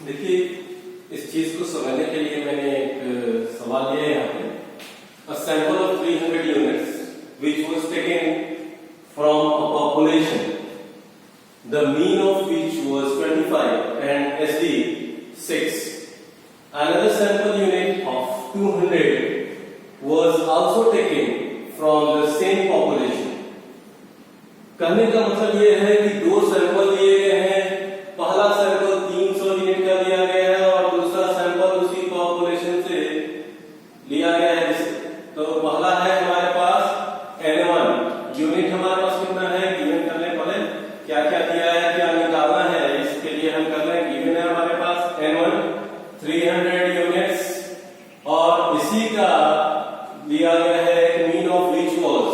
देखिए, इस चीज को समझने के लिए मैंने एक सवाल लिया है यहाँ पे। A sample of 300 units which was taken from a population, the mean of which was 25 and SD 6. Another sample unit of 200 was also taken from the same population. कहने का मतलब ये है कि दो सैंपल लिए गए हैं। पहला सैंपल 300 यूनिट का लिया गया है और दूसरा सैंपल उसी पॉपुलेशन से लिया गया है। तो पहला है हमारे पास N1 यूनिट। हमारे पास कितना है गिवन करने पहले क्या क्या दिया है, क्या निकालना है, इसके लिए हम कर रहे हैं। गिवन है हमारे पास N1 300 यूनिट्स और इसी का दिया गया है mean of which was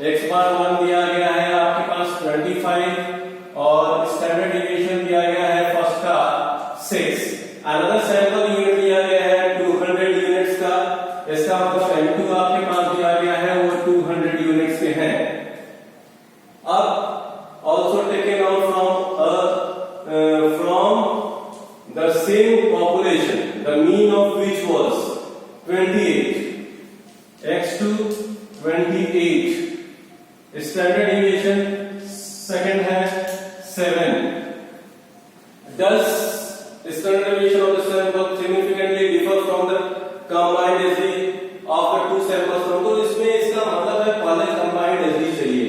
x बार 1 दिया गया है आपके पास 25 और स्टैंडर्ड डिविएशन दिया गया है फर्स्ट का 6। अनदर सैंपल यूनिट दिया गया है 200 यूनिट्स का। इसका मतलब N2 आपके पास दिया गया है वो 200 यूनिट्स के हैं। अब also taken out from the same population the mean of which was 28, x2 28, standard deviation second है 7। Does standard deviation of the sample significantly differ from the combined SD of the two samples from? तो इसमें इसका मतलब है पहले combined SD चाहिए।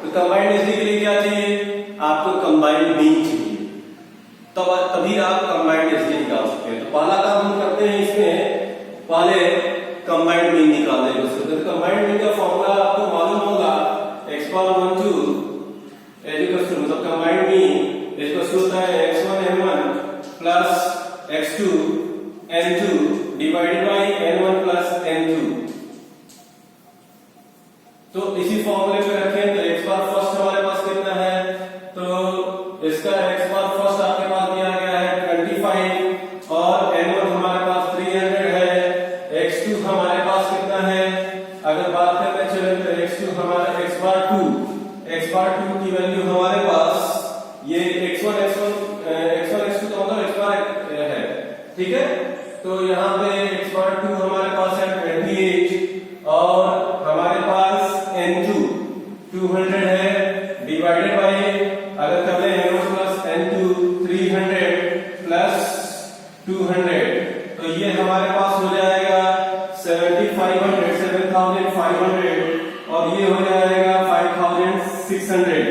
तो combined SD के लिए क्या चाहिए आपको? combined mean चाहिए, तभी आप combined SD निकाल सकते हैं। तो पहला काम हम करते हैं इसमें, पहले combined mean निकालने की कोशिश करते हैं। combined mean का फॉर्मूला आपको मालूम होगा x power 1 2 मतलब combined mean इसको होता है x1 n1 plus x2 n2 divided by n1 plus n2। तो इसी फॉर्मूले पे रखें तो x बार फर्स्ट हमारे पास कितना है? तो इसका x बार फर्स्ट आपके पास दिया गया है 25 और n1 हमारे पास 300 है। x2 हमारे पास कितना है? अगर बात करने चले तो x2 हमारा x बार 2 की वैल्यू हमारे पास ये x1 x2 तो मतलब x बार है, ठीक है। तो यहाँ पे x बार 2 हमारे पास है 28 और हमारे पास n2 200 है डिवाइडेड बाय अगर कर ले n1 प्लस n2 300 प्लस 200 तो ये हमारे पास हो जाएगा 7500 और ये हो जाएगा 5600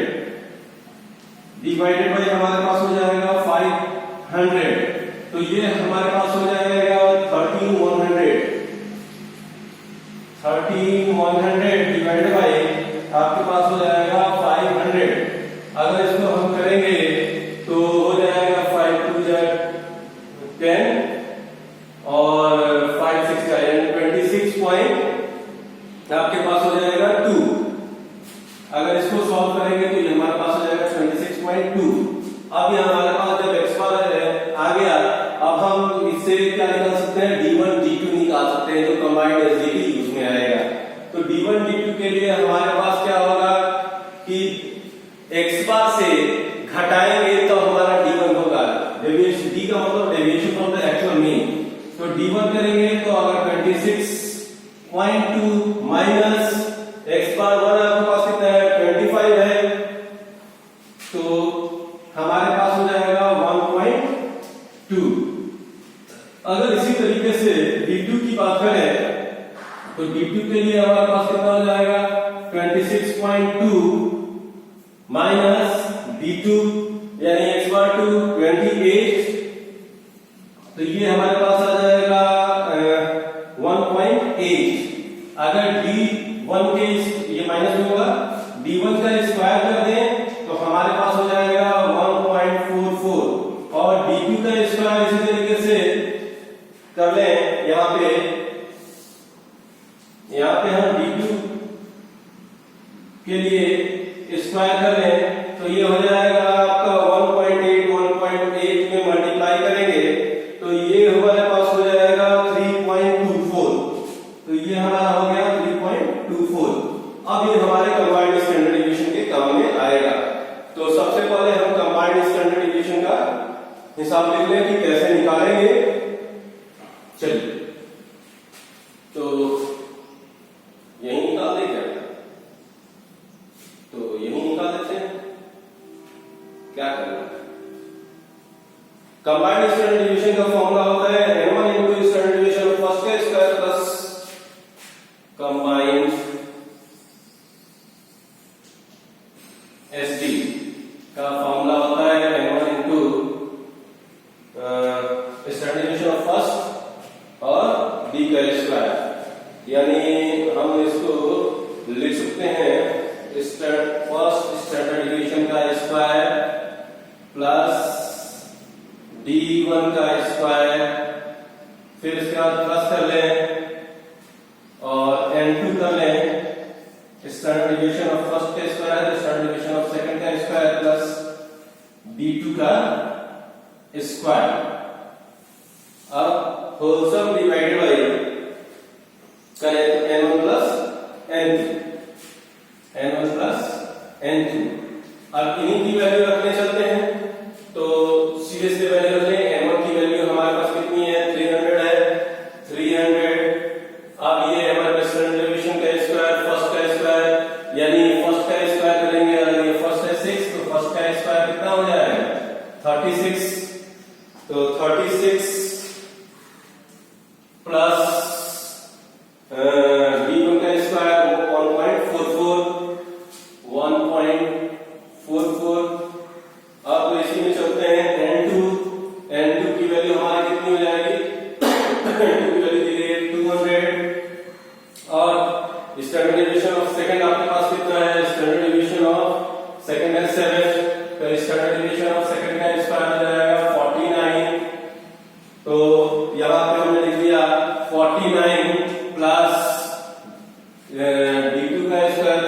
डिवाइडेड बाय हमारे पास हो जाएगा 500। तो ये हमारे पास हो जाएगा 13100 डिवाइडेड बाय आपके पास हो जाएगा 500। अगर इसको हम करेंगे तो हो जाएगा 5 2 10 और 5 6 26 पॉइंट आपके पास हो जाएगा 2। अगर इसको सॉल्व करेंगे तो ये हमारे पास हो जाएगा 26.2। अब यहाँ हमारे पास जब x बार आ गया, अब हम इससे क्या निकाल सकते हैं? d1 d2 निकाल सकते हैं जो कंबाइंड SD के यूज में आएगा। तो d1 d2 के लिए हमारे पास क्या होगा कि x बार से घटाएंगे तो हमारा d1 होगा। डेविएशन d का मतलब deviation from the actual mean. तो d1 करेंगे तो अगर 26.2 माइनस x बार 1 आपके पास कितना है? 25 है, तो हमारे पास हो जाएगा 1.2। अगर इसी तरीके से d2 की बात करें तो d2 के लिए हमारे पास कितना हो जाएगा? 26.2 माइनस d2 यानी x बार 2 28 तो ये हमारे पास आ जाएगा 1.8। अगर d1 के ये माइनस में होगा, d1 का स्क्वायर कर दें तो हमारे पास हो जाएगा 1.44 और d2 का स्क्वायर इसी तरीके से कर लें। यहाँ पे हम d2 के लिए स्क्वायर कर लें तो ये हो जाएगा आपका 1.8 में मल्टीप्लाई करेंगे तो ये हमारे पास हो जाएगा 3.24। तो ये हमारा हो गया 3.24। अब ये हमारे कंबाइंड स्टैंडर्ड डिवीएशन के काम में आएगा। तो सबसे पहले हम कंबाइंड स्टैंडर्ड डिवीएशन का हिसाब लिख लें कि कैसे निकालेंगे। चलिए तो यही निकाल दे क्या? तो यही निकाल देते हैं। क्या करना है? कंबाइंड स्टैंडर्ड डिवीजन का फॉर्मूला होता है n1 into standard division of first का स्क्वायर प्लस कंबाइंड SD का फॉर्मूला होता है n1 into standard division of first और b का स्क्वायर। यानी हम इसको लिख सकते हैं फर्स्ट स्टैंडर्ड डिवीजन का स्क्वायर प्लस d1 का स्क्वायर, फिर इसके बाद प्लस कर लें और n2 कर लें। स्टैंडर्ड डिवीजन ऑफ फर्स्ट का square, standard division of second का स्क्वायर प्लस b2 का स्क्वायर। अब होल सम डिवाइडेड बाय करें तो n1 प्लस n2। अब इन्हीं की वैल्यू रखने चलते हैं तो सीधे से वैल्यू रख लें। n1 की वैल्यू हमारे पास कितनी है? 300 है, 300। अब ये हमारे स्टैंडर्ड डिवीजन का स्क्वायर, फर्स्ट का स्क्वायर, यानी फर्स्ट का स्क्वायर करेंगे। अगर ये फर्स्ट है 6 तो फर्स्ट का स्क्वायर कितना हो जाएगा? 36। तो 36 प्लस d1 का स्क्वायर 1.44। अब इसी में चलते हैं n2 की वैल्यू हमारी कितनी हो जाएगी? n2 की वैल्यू दी गई है 200। और स्टैंडर्ड डिवीजन ऑफ सेकंड आपके पास कितना है? स्टैंडर्ड डिवीजन ऑफ सेकंड है 7, तो स्टैंडर्ड डिवीजन ऑफ सेकंड का स्क्वायर हो जाएगा 49। तो यहां पे हमने लिख दिया 49 प्लस d2 का square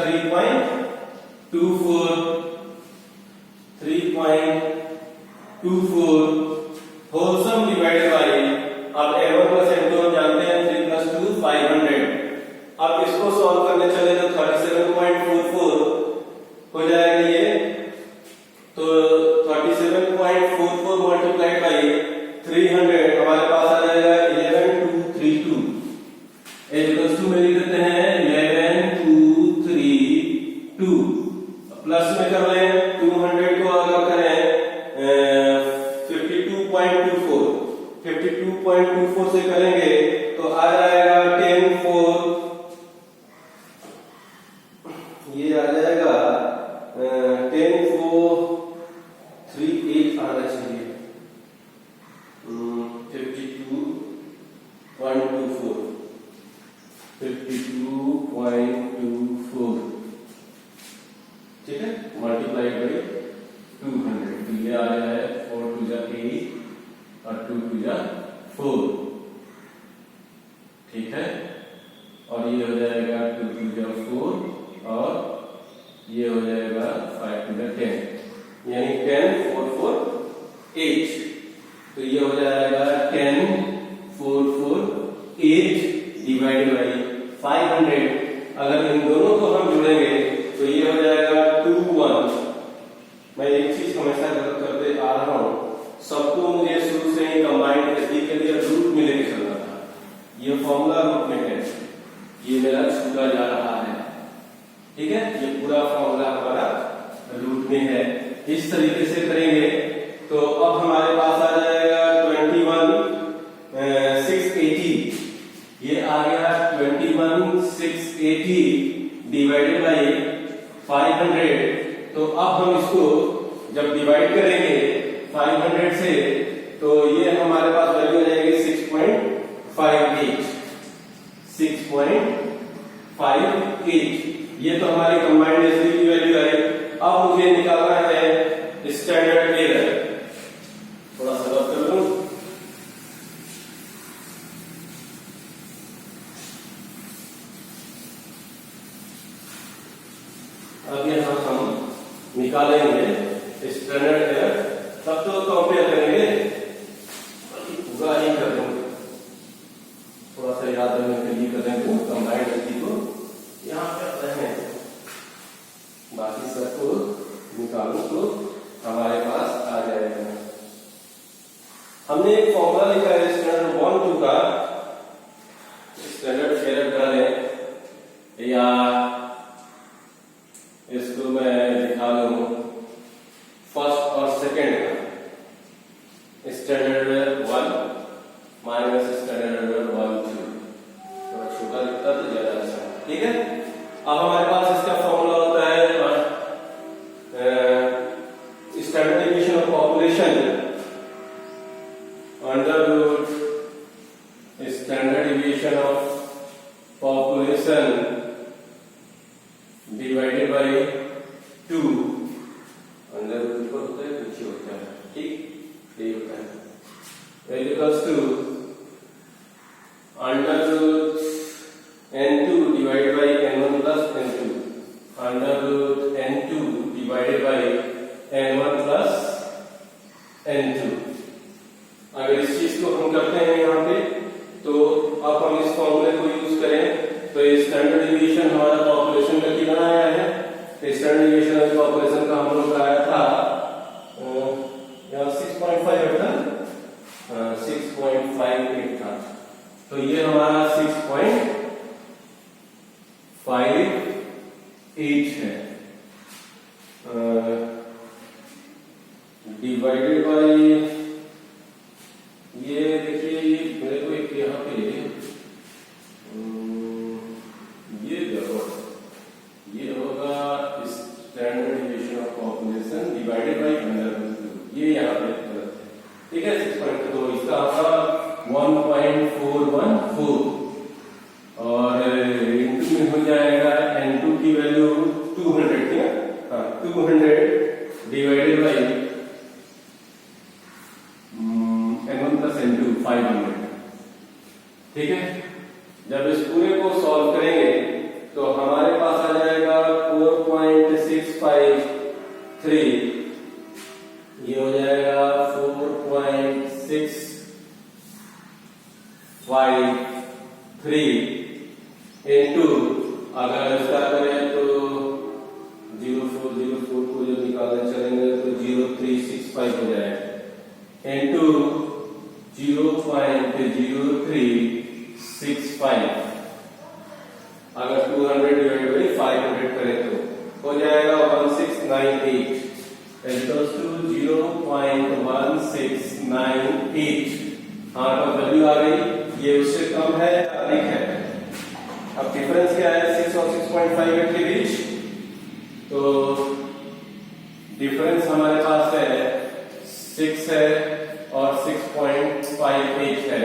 3.24 whole sum divided by, अब n1 प्लस n2 हम जानते हैं 3 प्लस 2 500। अब इसको सॉल्व करने चले तो 37.44 हो जाएगा ये। तो 37.44 मल्टीप्लाइड बाय 300 हमारे पास आ जाएगा 11232। इक्वल्स टू में लिख देते हैं 11232। प्लस में कर लें 200 को अगर करें 52.24 से करेंगे तो आ जाएगा 10.4, ये आ जाएगा 10.438 आना चाहिए। 52.24 ठीक है, मल्टीप्लाई बाई 200 तो ये आ रहा है 4 2 जा 8 और 2 2 जा 4। ठीक है, और ये हो जाएगा 2 2 जा 4 और ये हो जाएगा 5 2 जा 10, यानी 10 4 4 8। तो ये हो जाएगा 10 4 4 8 डिवाइडेड बाई 500। अगर इन दोनों को हम जोड़ेंगे तो ये हो जाएगा 21। मैं एक चीज हमेशा गलत करते आ रहा हूं, सबको मुझे शुरू से ही कंबाइंड एसडी के लिए रूट में लेके चलना था। ये फॉर्मूला रूट में है, ये मेरा छूटा जा रहा है। ठीक है, ये पूरा फॉर्मूला हमारा रूट में है। इस तरीके से करेंगे तो अब हमारे पास आ जाएगा 21,680। ये आ गया 21,680 डिवाइडेड बाई 500। तो अब हम इसको जब डिवाइड करेंगे 500 से तो ये हमारे पास वैल्यू आ जाएगी 6.58। 6.58 ये तो हमारी कंबाइंड एसडी की वैल्यू है। अब मुझे निकालना है स्टैंडर्ड एरर। थोड़ा सा रब कर लूं। अब यहां हम निकालेंगे स्टैंडर्ड एरर। तब तो कंपेयर करेंगे, पूरा ही कर देंगे, थोड़ा सा याद रखने के लिए करेंगे कंबाइंड एसडी को यहां पे रहे, बाकी सबको निकालू तो हमारे पास हमने एक फॉर्मूला लिखा है स्टैंडर्ड 1 2 का, स्टैंडर्ड शेयर करें या इसको मैं दिखा दूं फर्स्ट और सेकंड का, स्टैंडर्ड 1 माइनस स्टैंडर्ड 1 2, थोड़ा छोटा दिखता तो ज्यादा अच्छा। ठीक है, अब हमारे पास इसका फॉर्मूला होता है standard division of population under root standard division of population divided by 2, under root पर होता है पीछे होता है, ठीक ये होता है, equals to under root n2 divided by n1 plus n2, under root n2 divided by n1 plus n2। अगर इस चीज को हम करते हैं यहाँ पे, तो अब हम इस फॉर्मूले को यूज करें तो स्टैंडर्ड डिवीजन हमारा पॉपुलेशन का कितना आया है, स्टैंडर्ड डिवीजन ऑफ पॉपुलेशन का हम लोग का आया था यहाँ 6.5 था, 6.58 था, तो ये हमारा 6.58 है, डिवाइडेड बाय ये देखिए, ये मेरे को एक यहाँ पे ये होगा standard division of population divided by under root, ये यहाँ पे गलत है। ठीक है, 6. तो इसका होगा 1.414 और इंटू में हो जाएगा n2 की वैल्यू 200 थी ना, हाँ 200 divided by n1 plus n2 500। ठीक है, जब इस पूरे को सॉल्व करेंगे तो हमारे पास आ जाएगा 4.653, ये हो जाएगा 4.653 इंटू, अगर इसका करें तो 0404 को जब निकालने चलेंगे तो 0365 हो जाएगा, इंटू 0.0365, अगर 200 डिवाइड बाई 500 करें तो हो जाएगा 1698, इक्वल्स टू 0.1698। हमारे पास वैल्यू आ गई, ये उससे कम है अधिक है। अब डिफरेंस क्या है 6 और 6.58 के बीच, तो डिफरेंस हमारे पास है 6 है और 6.58 है,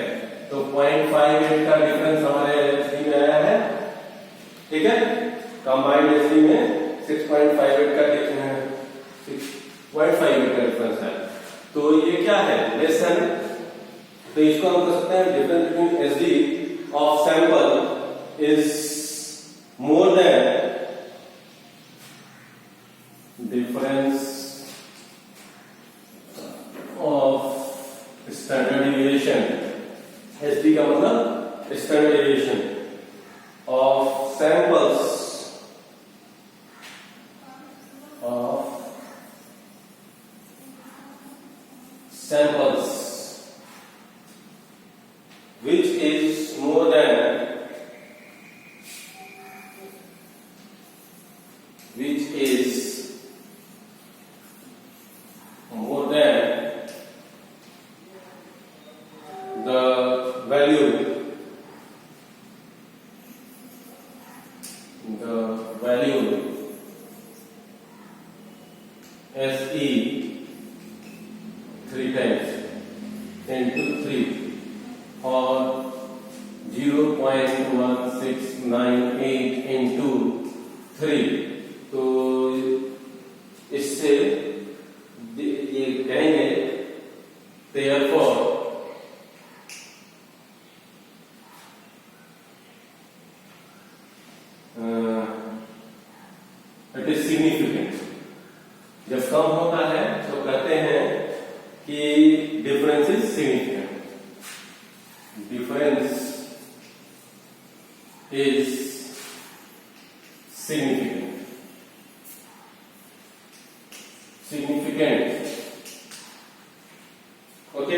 तो 0.58 का डिफरेंस हमारे एसडी में आया है। ठीक है, कंबाइंड एसडी में 6.58 का डिफरेंस है, तो ये क्या है लेस देन, तो इसको हम कह सकते हैं difference between SD of sample is more than difference of standard deviation, SD का मतलब standard deviation of samples which is more than the value SE 3 times into 3 or 0.1698 into 3, तो इससे ये कहेंगे therefore it is significant। जब कम होता है तो कहते हैं कि difference is significant, difference is significant. Okay,